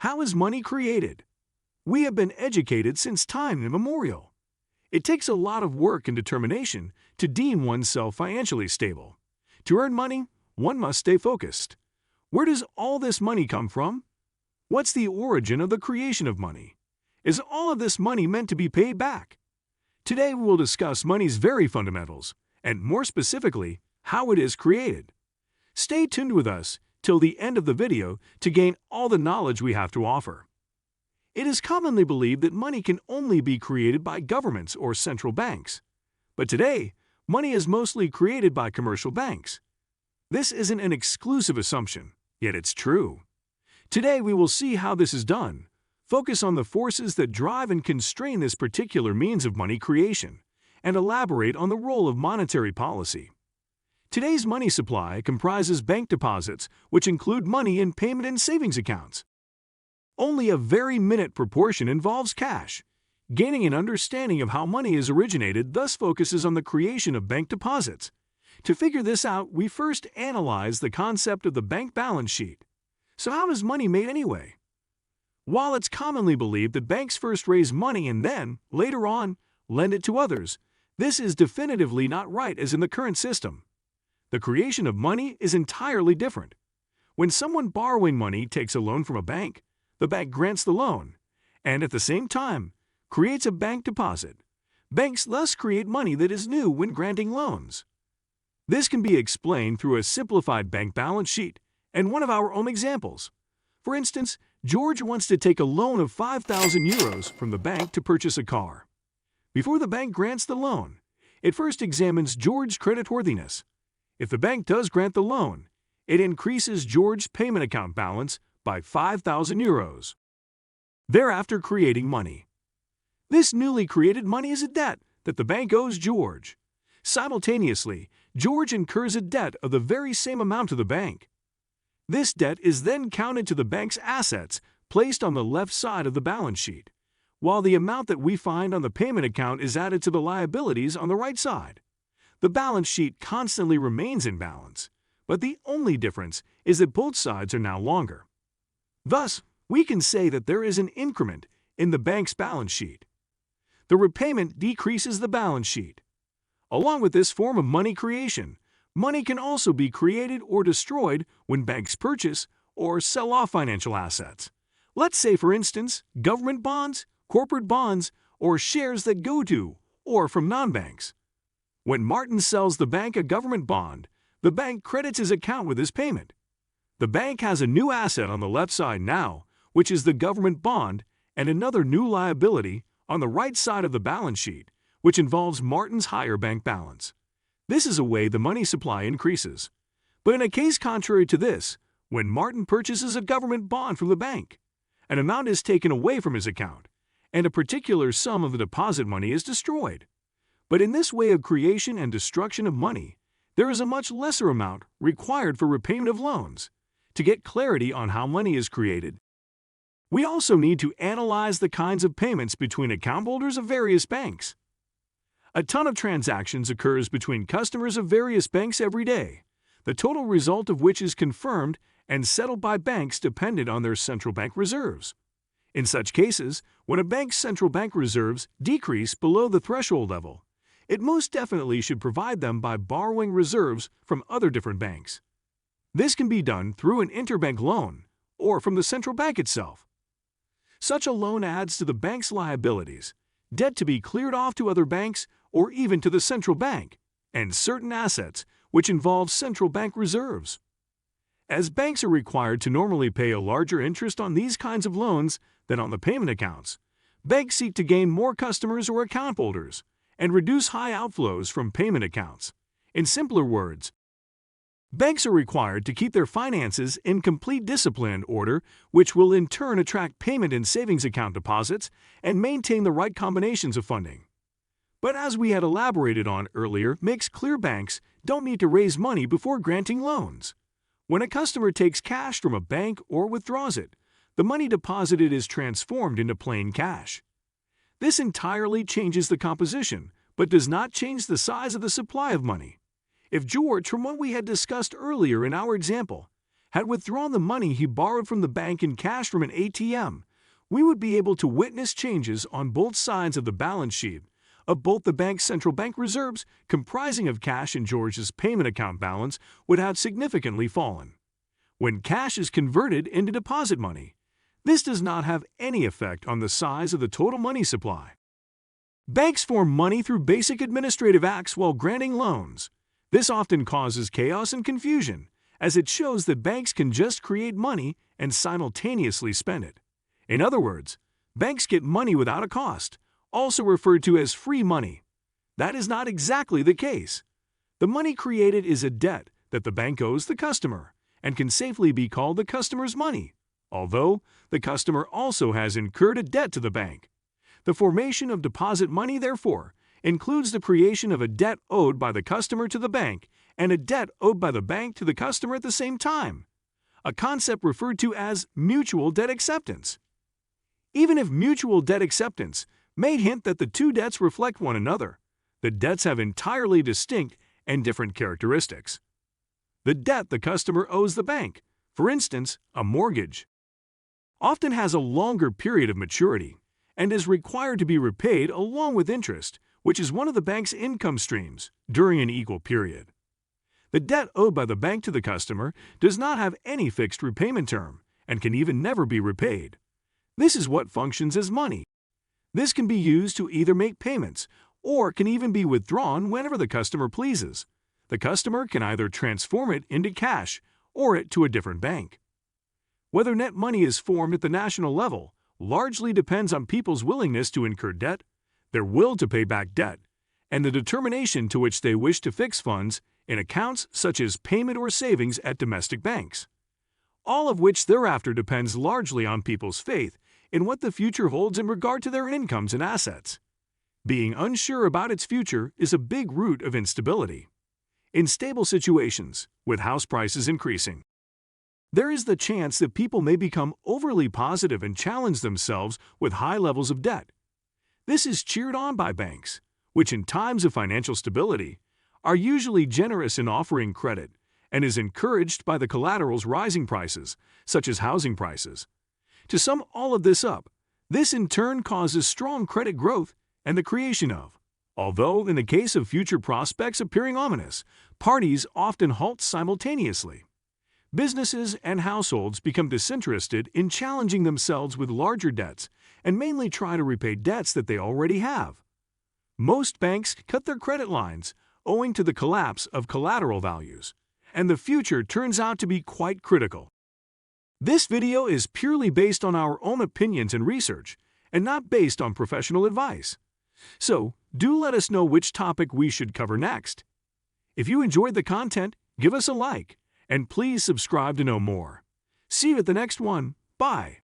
How is money created? We have been educated since time immemorial. It takes a lot of work and determination to deem oneself financially stable. To earn money, one must stay focused. Where does all this money come from? What's the origin of the creation of money? Is all of this money meant to be paid back? Today we will discuss money's very fundamentals, and more specifically, how it is created. Stay tuned with us till the end of the video to gain all the knowledge we have to offer. It is commonly believed that money can only be created by governments or central banks. But today, money is mostly created by commercial banks. This isn't an exclusive assumption, yet it's true. Today we will see how this is done, focus on the forces that drive and constrain this particular means of money creation, and elaborate on the role of monetary policy. Today's money supply comprises bank deposits, which include money in payment and savings accounts. Only a very minute proportion involves cash. Gaining an understanding of how money is originated thus focuses on the creation of bank deposits. To figure this out, we first analyze the concept of the bank balance sheet. So how is money made anyway? While it's commonly believed that banks first raise money and then, later on, lend it to others, this is definitively not right as in the current system. The creation of money is entirely different. When someone borrowing money takes a loan from a bank, the bank grants the loan, and at the same time, creates a bank deposit. Banks thus create money that is new when granting loans. This can be explained through a simplified bank balance sheet and one of our own examples. For instance, George wants to take a loan of 5,000 euros from the bank to purchase a car. Before the bank grants the loan, it first examines George's creditworthiness. If the bank does grant the loan, it increases George's payment account balance by 5,000 euros, thereafter creating money. This newly created money is a debt that the bank owes George. Simultaneously, George incurs a debt of the very same amount to the bank. This debt is then counted to the bank's assets placed on the left side of the balance sheet, while the amount that we find on the payment account is added to the liabilities on the right side. The balance sheet constantly remains in balance, but the only difference is that both sides are now longer. Thus, we can say that there is an increment in the bank's balance sheet. The repayment decreases the balance sheet. Along with this form of money creation, money can also be created or destroyed when banks purchase or sell off financial assets. Let's say, for instance, government bonds, corporate bonds, or shares that go to or from non-banks. When Martin sells the bank a government bond, the bank credits his account with his payment. The bank has a new asset on the left side now, which is the government bond, and another new liability on the right side of the balance sheet, which involves Martin's higher bank balance. This is a way the money supply increases. But in a case contrary to this, when Martin purchases a government bond from the bank, an amount is taken away from his account, and a particular sum of the deposit money is destroyed. But in this way of creation and destruction of money, there is a much lesser amount required for repayment of loans. To get clarity on how money is created, we also need to analyze the kinds of payments between account holders of various banks. A ton of transactions occurs between customers of various banks every day, the total result of which is confirmed and settled by banks dependent on their central bank reserves. In such cases, when a bank's central bank reserves decrease below the threshold level, it most definitely should provide them by borrowing reserves from other different banks. This can be done through an interbank loan or from the central bank itself. Such a loan adds to the bank's liabilities, debt to be cleared off to other banks or even to the central bank, and certain assets which involve central bank reserves. As banks are required to normally pay a larger interest on these kinds of loans than on the payment accounts, banks seek to gain more customers or account holders and reduce high outflows from payment accounts. In simpler words, banks are required to keep their finances in complete disciplined order, which will in turn attract payment and savings account deposits and maintain the right combinations of funding. But as we had elaborated on earlier, makes clear banks don't need to raise money before granting loans. When a customer takes cash from a bank or withdraws it, the money deposited is transformed into plain cash. This entirely changes the composition, but does not change the size of the supply of money. If George, from what we had discussed earlier in our example, had withdrawn the money he borrowed from the bank in cash from an ATM, we would be able to witness changes on both sides of the balance sheet of both the bank's central bank reserves, comprising of cash and George's payment account balance, would have significantly fallen. When cash is converted into deposit money, this does not have any effect on the size of the total money supply. Banks form money through basic administrative acts while granting loans. This often causes chaos and confusion, as it shows that banks can just create money and simultaneously spend it. In other words, banks get money without a cost, also referred to as free money. That is not exactly the case. The money created is a debt that the bank owes the customer and can safely be called the customer's money, although the customer also has incurred a debt to the bank. The formation of deposit money, therefore, includes the creation of a debt owed by the customer to the bank and a debt owed by the bank to the customer at the same time, a concept referred to as mutual debt acceptance. Even if mutual debt acceptance may hint that the two debts reflect one another, the debts have entirely distinct and different characteristics. The debt the customer owes the bank, for instance, a mortgage, often has a longer period of maturity and is required to be repaid along with interest, which is one of the bank's income streams, during an equal period. The debt owed by the bank to the customer does not have any fixed repayment term and can even never be repaid. This is what functions as money. This can be used to either make payments or can even be withdrawn whenever the customer pleases. The customer can either transform it into cash or it to a different bank. Whether net money is formed at the national level largely depends on people's willingness to incur debt, their will to pay back debt, and the determination to which they wish to fix funds in accounts such as payment or savings at domestic banks, all of which thereafter depends largely on people's faith in what the future holds in regard to their incomes and assets. Being unsure about its future is a big root of instability. In stable situations, with house prices increasing, there is the chance that people may become overly positive and challenge themselves with high levels of debt. This is cheered on by banks, which in times of financial stability are usually generous in offering credit and is encouraged by the collateral's rising prices, such as housing prices. To sum all of this up, this in turn causes strong credit growth and the creation of, although in the case of future prospects appearing ominous, parties often halt simultaneously. Businesses and households become disinterested in challenging themselves with larger debts and mainly try to repay debts that they already have. Most banks cut their credit lines owing to the collapse of collateral values, and the future turns out to be quite critical. This video is purely based on our own opinions and research, and not based on professional advice. So, do let us know which topic we should cover next. If you enjoyed the content, give us a like, and please subscribe to know more. See you at the next one. Bye.